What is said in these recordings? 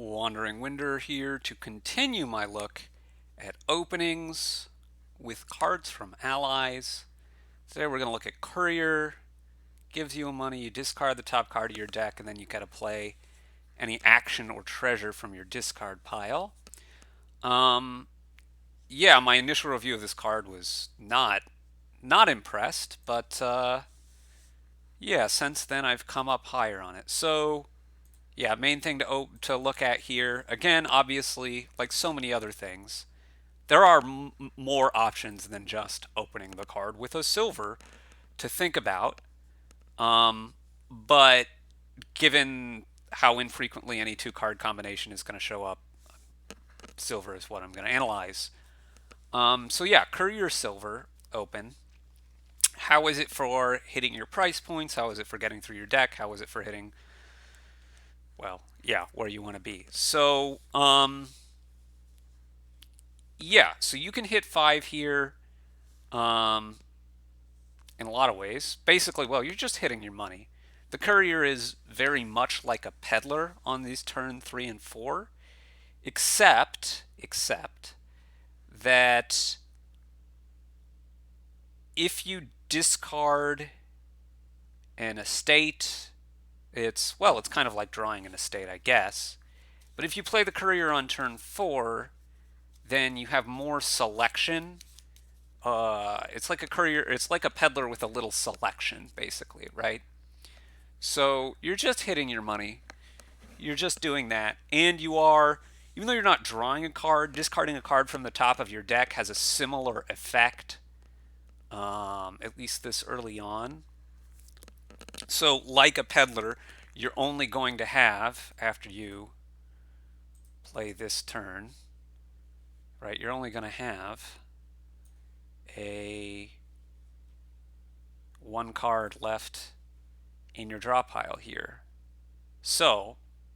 Wandering Winder here to continue my look at openings with cards from allies. Today we're going to look at Courier. Gives you money, you discard the top card of your deck, and then you gotta play any action or treasure from your discard pile. Um, yeah, my initial review of this card was not impressed, but yeah, since then I've come up higher on it. So yeah, main thing to look at here, again, obviously, like so many other things, there are more options than just opening the card with a silver to think about. But given how infrequently any two card combination is going to show up, silver is what I'm going to analyze. So yeah, Courier Silver open. How is it for hitting your price points? How is it for getting through your deck? How is it for hitting, well, yeah, where you want to be? So, yeah, so you can hit 5 here um, in a lot of ways. Basically, well, you're just hitting your money. The Courier is very much like a peddler on these turn 3 and 4, except that if you discard an estate, it's kind of like drawing an estate, I guess. But if you play the Courier on turn 4, then you have more selection. It's like a courier. It's like a peddler with a little selection, basically, right? So you're just hitting your money. You're just doing that, and you are, even though you're not drawing a card, discarding a card from the top of your deck has a similar effect. At least this early on. So, like a peddler, you're only going to have, after you play this turn, right? You're only going to have a one card left in your draw pile here. So,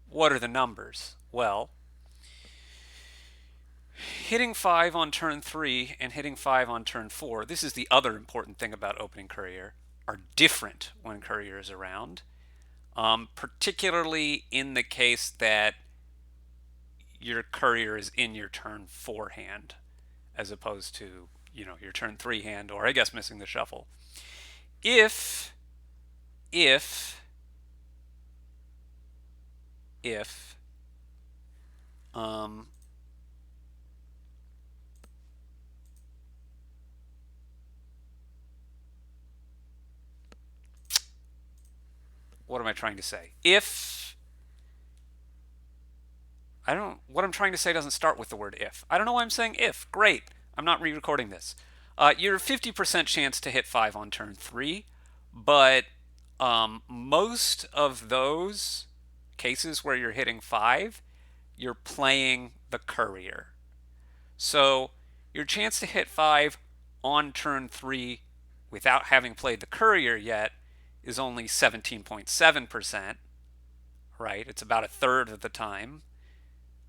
what are the numbers? Well, hitting 5 on turn 3 and hitting 5 on turn 4, this is the other important thing about opening Courier, are different when Courier is around. Particularly in the case that your Courier is in your turn 4 hand, as opposed to, your turn 3 hand, or I guess missing the shuffle. If um, what am I trying to say? What I'm trying to say doesn't start with the word if. I don't know why I'm saying if. Great. I'm not re-recording this. You're 50% chance to hit 5 on turn 3, but most of those cases where you're hitting 5, you're playing the Courier. So your chance to hit 5 on turn 3 without having played the Courier yet is only 17.7%, right? It's about a third of the time.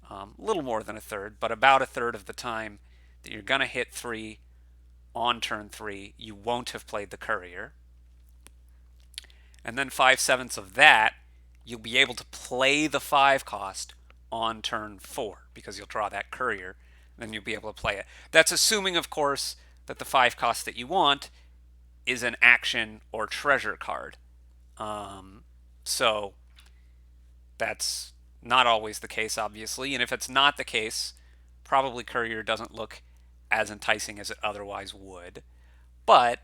A little more than a third, but about a third of the time that you're going to hit 3 on turn 3, you won't have played the Courier. And then 5/7 of that, you'll be able to play the 5 cost on turn 4 because you'll draw that Courier, and then you'll be able to play it. That's assuming, of course, that the 5 cost that you want is an action or treasure card. So that's not always the case, obviously. And if it's not the case, probably Courier doesn't look as enticing as it otherwise would. But,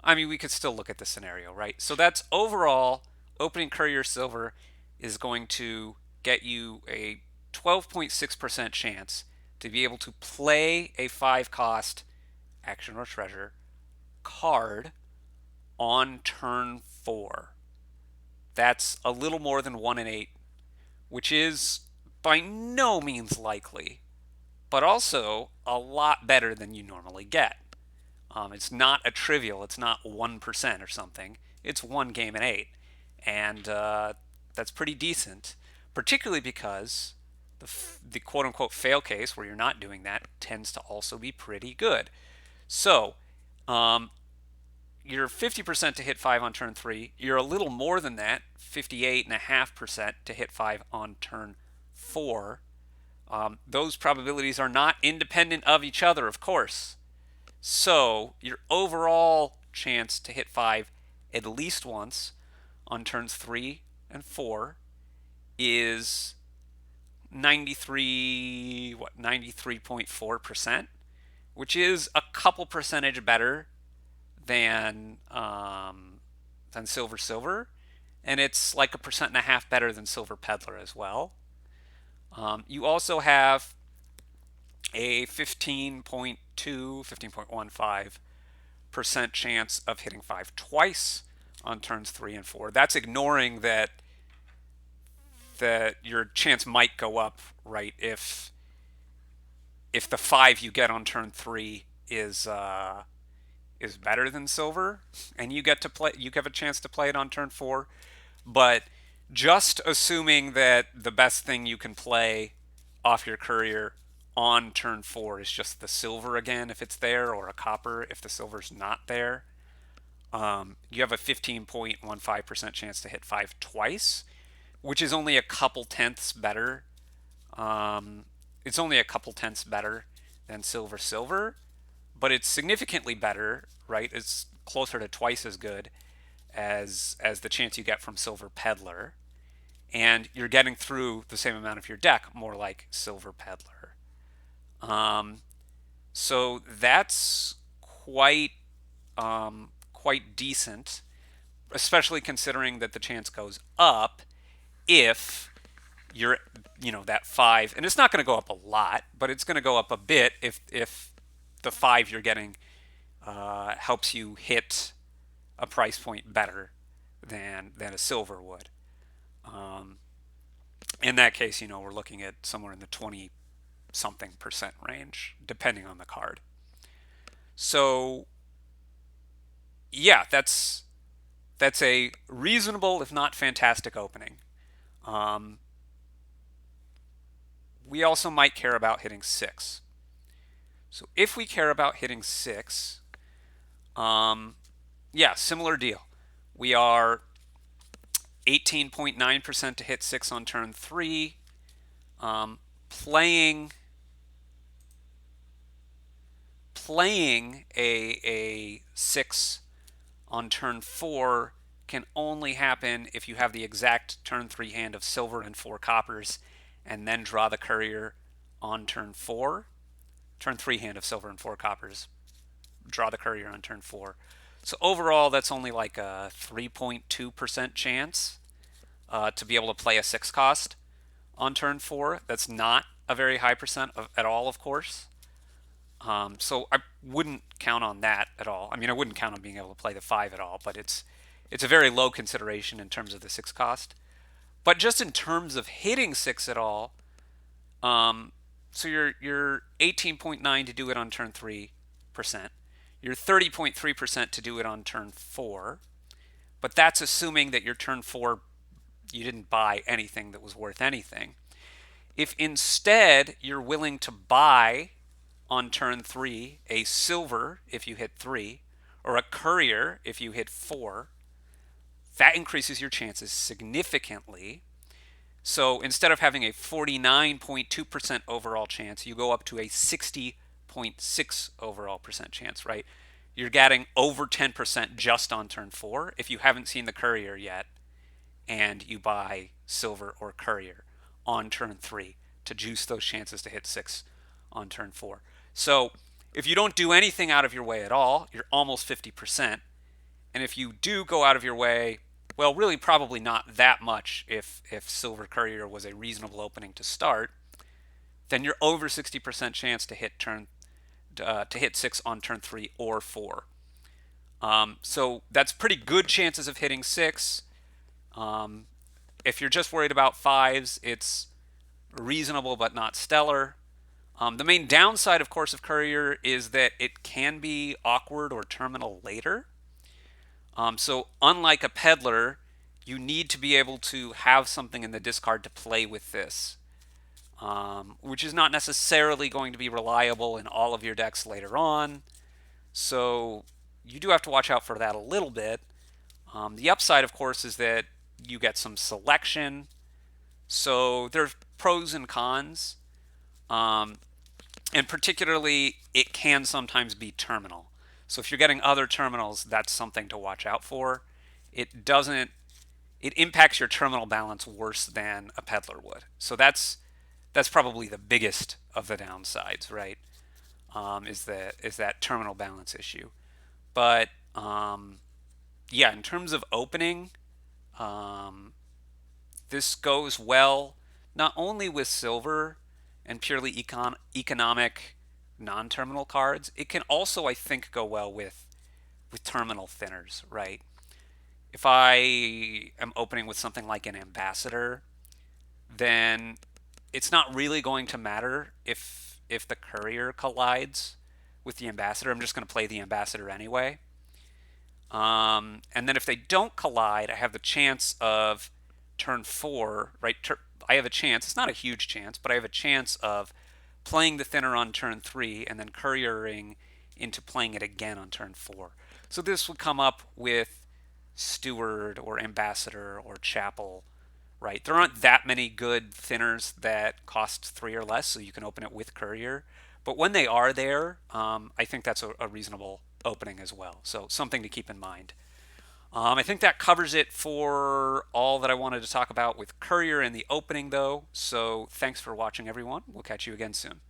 I mean, we could still look at the scenario, right? So that's overall, opening Courier Silver is going to get you a 12.6% chance to be able to play a 5 cost action or treasure card on turn 4. That's a little more than 1 in 8, which is by no means likely, but also a lot better than you normally get. It's not a trivial, it's not 1% or something. It's 1 game in 8. And that's pretty decent, particularly because the quote unquote fail case where you're not doing that tends to also be pretty good. So, you're 50% to hit 5 on turn 3. You're a little more than that, 58.5% to hit 5 on turn 4, those probabilities are not independent of each other, of course. So your overall chance to hit 5 at least once on turns 3 and 4 is 93.4%, which is a couple percentage better than silver, and it's like 1.5% better than silver peddler as well. You also have a 15.15% chance of hitting 5 twice on turns 3 and 4. That's ignoring that your chance might go up, right, if the 5 you get on turn 3 is better than silver, and you have a chance to play it on turn 4. But just assuming that the best thing you can play off your Courier on turn 4 is just the silver again if it's there, or a copper if the silver's not there, you have a 15.15% chance to hit 5 twice, which is only a couple tenths better. It's only a couple tenths better than silver, but it's significantly better, right? It's closer to twice as good as the chance you get from silver peddler, and you're getting through the same amount of your deck, more like silver peddler. So that's quite decent, especially considering that the chance goes up if you're that 5, and it's not going to go up a lot, but it's going to go up a bit if the 5 you're getting helps you hit a price point better than a silver would. In that case, we're looking at somewhere in the 20 something percent range, depending on the card. So yeah, that's a reasonable, if not fantastic, opening. We also might care about hitting 6. So if we care about hitting 6, yeah, similar deal. We are 18.9% to hit 6 on turn 3. Playing a 6 on turn 4 can only happen if you have the exact turn 3 hand of silver and 4 coppers, and then draw the Courier on turn 4. Turn 3 hand of silver and 4 coppers, draw the Courier on turn 4. So overall, that's only like a 3.2% chance to be able to play a 6 cost on turn 4. That's not a very high percent at all, of course. So I wouldn't count on that at all. I mean, I wouldn't count on being able to play the 5 at all, but it's a very low consideration in terms of the 6 cost. But just in terms of hitting 6 at all, so you're 18.9 to do it on turn 3%. You're 30.3% to do it on turn 4. But that's assuming that your turn 4, you didn't buy anything that was worth anything. If instead you're willing to buy on turn 3 a silver if you hit 3, or a Courier if you hit 4, that increases your chances significantly. So instead of having a 49.2% overall chance, you go up to a 60.6 overall percent chance, right? You're getting over 10% just on turn 4 if you haven't seen the Courier yet, and you buy silver or Courier on turn 3 to juice those chances to hit 6 on turn 4. So if you don't do anything out of your way at all, you're almost 50%. And if you do go out of your way, well, really probably not that much if silver Courier was a reasonable opening to start, then you're over 60% chance to hit hit 6 on turn 3 or 4. So that's pretty good chances of hitting 6. If you're just worried about 5s, it's reasonable but not stellar. The main downside, of course, of Courier is that it can be awkward or terminal later. So unlike a peddler, you need to be able to have something in the discard to play with this, which is not necessarily going to be reliable in all of your decks later on. So you do have to watch out for that a little bit. The upside, of course, is that you get some selection. So there's pros and cons. Um, and particularly, it can sometimes be terminal. So if you're getting other terminals, that's something to watch out for. It doesn't, it impacts your terminal balance worse than a peddler would. So that's probably the biggest of the downsides, right? Is that terminal balance issue. But yeah, in terms of opening, um, this goes well not only with silver and purely economic non-terminal cards. It can also, I think, go well with terminal thinners, right? If I am opening with something like an ambassador, then it's not really going to matter if the courier collides with the ambassador. I'm just going to play the ambassador anyway. And then if they don't collide, I have the chance of turn 4, right? I have a chance. It's not a huge chance, but I have a chance of playing the thinner on turn 3 and then couriering into playing it again on turn 4. So this would come up with steward or ambassador or chapel, right? There aren't that many good thinners that cost 3 or less, so you can open it with courier. But when they are there, I think that's a reasonable opening as well. So something to keep in mind. I think that covers it for all that I wanted to talk about with Courier in the opening, though. So thanks for watching, everyone. We'll catch you again soon.